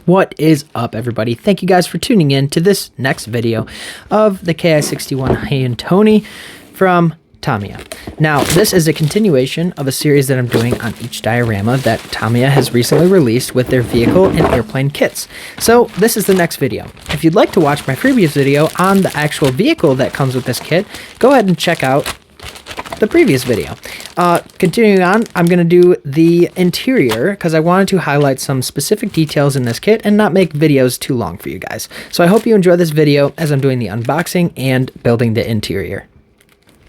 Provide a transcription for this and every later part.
What is up, everybody? Thank you guys for tuning in to this next video of the Ki-61 Hien from Tamiya. Now, this is a continuation of a series that I'm doing on each diorama that Tamiya has recently released with their vehicle and airplane kits. So this is the next video. If you'd like to watch my previous video on the actual vehicle that comes with this kit, go ahead and check out the previous video. Continuing on, I'm going to do the interior because I wanted to highlight some specific details in this kit and not make videos too long for you guys. So I hope you enjoy this video as I'm doing the unboxing and building the interior.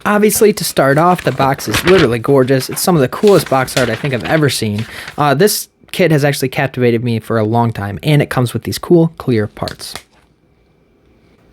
Obviously, to start off, the box is literally gorgeous. It's some of the coolest box art I think I've ever seen. This kit has actually captivated me for a long time, and it comes with these cool, clear parts.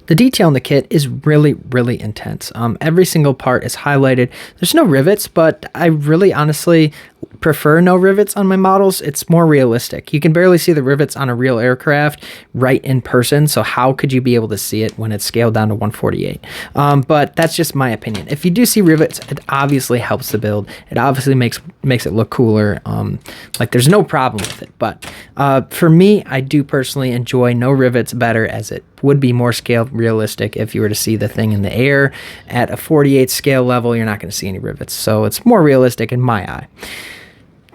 The detail in the kit is really, really intense. Every single part is highlighted. There's no rivets, but I really honestly prefer no rivets on my models. It's more realistic. You can barely see the rivets on a real aircraft right in person, so how could you be able to see it when it's scaled down to 1/48? But that's just my opinion. If you do see rivets, it obviously helps the build. It obviously makes it look cooler. Like there's no problem with it. But for me, I do personally enjoy no rivets better, as it would be more scaled realistic. If you were to see the thing in the air at a 48 scale level, you're not going to see any rivets. So it's more realistic in my eye.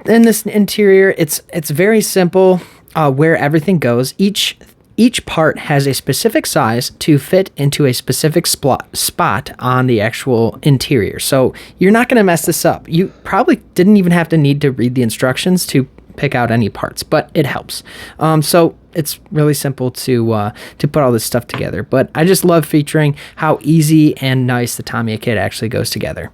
In this interior, it's very simple where everything goes. Each part has a specific size to fit into a specific spot on the actual interior. So you're not going to mess this up. You probably didn't even have to need to read the instructions to pick out any parts, but it helps. So it's really simple to put all this stuff together. But I just love featuring how easy and nice the Tamiya kit actually goes together.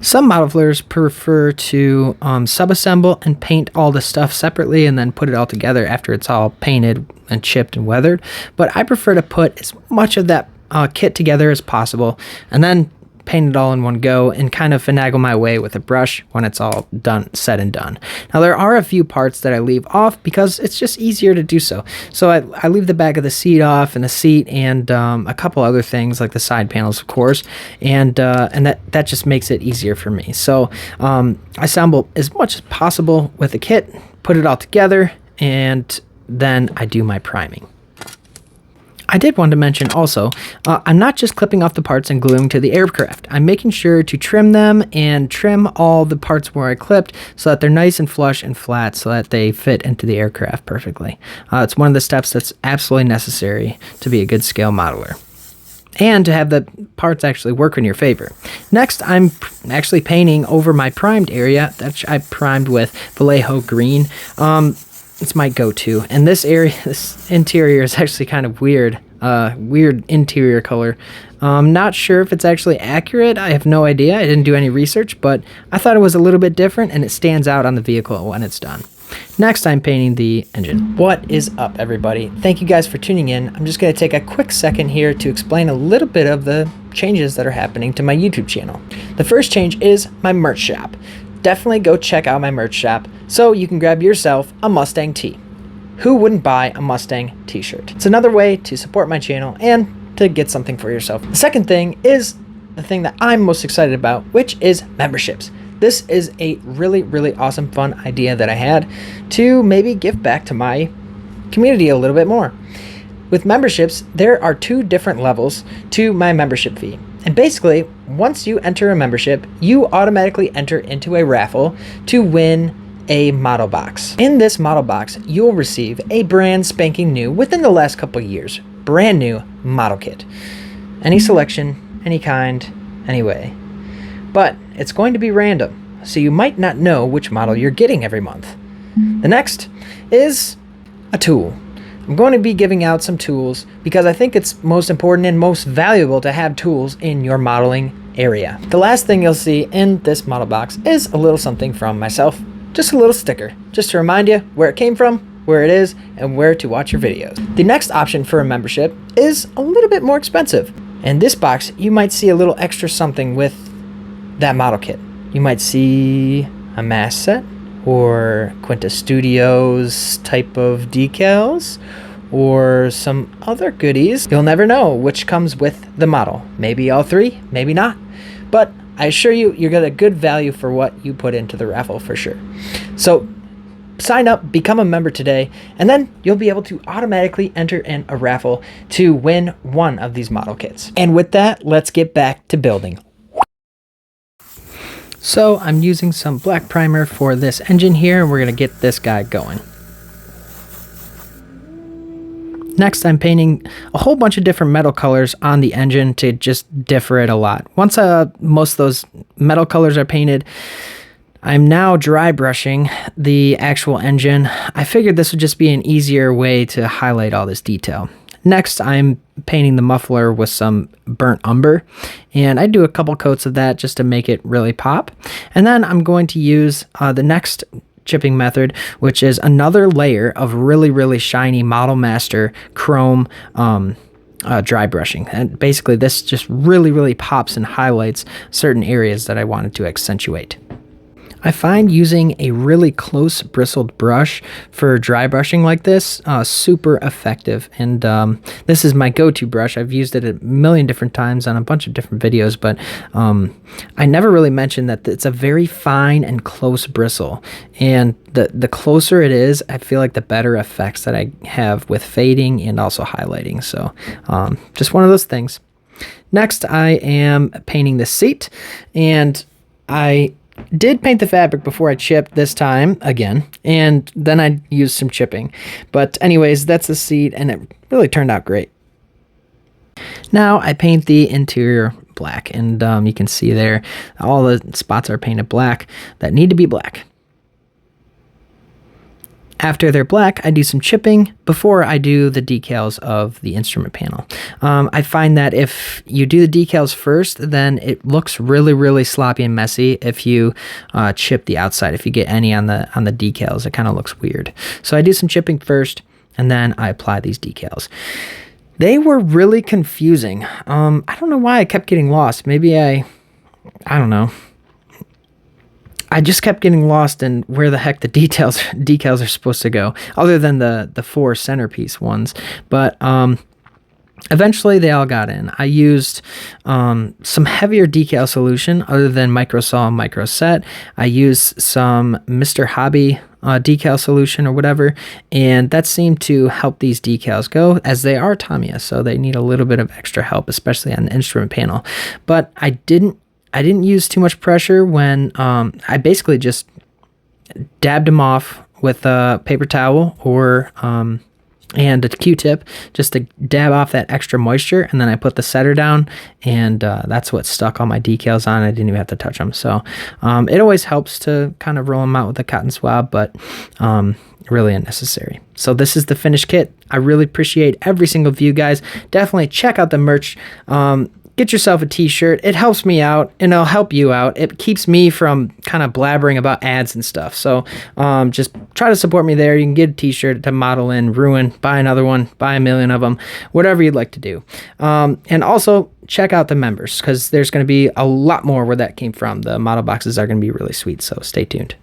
Some modelers prefer to sub-assemble and paint all the stuff separately and then put it all together after it's all painted and chipped and weathered. But I prefer to put as much of that kit together as possible and then paint it all in one go and kind of finagle my way with a brush when it's all done, said and done. Now, there are a few parts that I leave off because it's just easier to do so. So I leave the back of the seat off, and the seat, and a couple other things like the side panels, of course, and that just makes it easier for me. So I assemble as much as possible with the kit, put it all together, and then I do my priming. I did want to mention also, I'm not just clipping off the parts and gluing to the aircraft. I'm making sure to trim them and trim all the parts where I clipped so that they're nice and flush and flat so that they fit into the aircraft perfectly. It's one of the steps that's absolutely necessary to be a good scale modeler and to have the parts actually work in your favor. Next, I'm actually painting over my primed area that I primed with Vallejo green. It's my go-to, and this interior is actually kind of weird interior color. I'm not sure if it's actually accurate. I have no idea. I didn't do any research, but I thought it was a little bit different, and it stands out on the vehicle when it's done. Next, I'm painting the engine. What is up, everybody? Thank you guys for tuning in. I'm just going to take a quick second here to explain a little bit of the changes that are happening to my YouTube channel. The first change is my merch shop. Definitely go check out my merch shop so you can grab yourself a Mustang tee. Who wouldn't buy a Mustang t-shirt? It's another way to support my channel and to get something for yourself. The second thing is the thing that I'm most excited about, which is memberships. This is a really, really awesome, fun idea that I had to maybe give back to my community a little bit more. With memberships, there are 2 different levels to my membership fee. And basically, once you enter a membership, you automatically enter into a raffle to win a model box. In this model box, you'll receive a brand spanking new, within the last couple of years, brand new model kit. Any selection, any kind, any way. But it's going to be random, so you might not know which model you're getting every month. The next is a tool. I'm going to be giving out some tools because I think it's most important and most valuable to have tools in your modeling area. The last thing you'll see in this model box is a little something from myself, just a little sticker, just to remind you where it came from, where it is, and where to watch your videos. The next option for a membership is a little bit more expensive. In this box, you might see a little extra something with that model kit. You might see a mask set, or Quinta Studios type of decals, or some other goodies. You'll never know which comes with the model. Maybe all 3, maybe not. But I assure you, you'll get a good value for what you put into the raffle for sure. So sign up, become a member today, and then you'll be able to automatically enter in a raffle to win one of these model kits. And with that, let's get back to building. So I'm using some black primer for this engine here, and we're going to get this guy going. Next, I'm painting a whole bunch of different metal colors on the engine to just differ it a lot. Once most of those metal colors are painted, I'm now dry brushing the actual engine. I figured this would just be an easier way to highlight all this detail. Next, I'm painting the muffler with some burnt umber, and I do a couple coats of that just to make it really pop. And then I'm going to use the next chipping method, which is another layer of really shiny Model Master chrome dry brushing. And basically this just really pops and highlights certain areas that I wanted to accentuate. I find using a really close bristled brush for dry brushing like this super effective, and this is my go-to brush. I've used it a million different times on a bunch of different videos, but I never really mentioned that it's a very fine and close bristle, and the closer it is, I feel like the better effects that I have with fading and also highlighting. So just one of those things. Next, I am painting the seat, and I did paint the fabric before I chipped this time again, and then I used some chipping. But anyways, that's the seat, and it really turned out great. Now I paint the interior black, and you can see there all the spots are painted black that need to be black. After they're black, I do some chipping before I do the decals of the instrument panel. I find that if you do the decals first, then it looks really sloppy and messy if you chip the outside. If you get any on the decals, it kind of looks weird. So I do some chipping first, and then I apply these decals. They were really confusing. I don't know why I kept getting lost. Maybe I don't know. I just kept getting lost in where the heck the decals are supposed to go, other than the four centerpiece ones. But eventually they all got in. I used some heavier decal solution other than Microsol and Microset. I used some Mr. Hobby decal solution or whatever, and that seemed to help these decals go, as they are Tamiya, so they need a little bit of extra help, especially on the instrument panel. But I didn't use too much pressure when I basically just dabbed them off with a paper towel or and a Q-tip just to dab off that extra moisture, and then I put the setter down, and that's what stuck all my decals on. I didn't even have to touch them. So it always helps to kind of roll them out with a cotton swab, but really unnecessary. So this is the finished kit. I really appreciate every single view, guys. Definitely check out the merch. Get yourself a t-shirt. It helps me out, and it'll help you out. It keeps me from kind of blabbering about ads and stuff. So just try to support me there. You can get a t-shirt to model in, ruin, buy another one, buy a million of them, whatever you'd like to do. And also check out the members, because there's going to be a lot more where that came from. The model boxes are going to be really sweet, so stay tuned.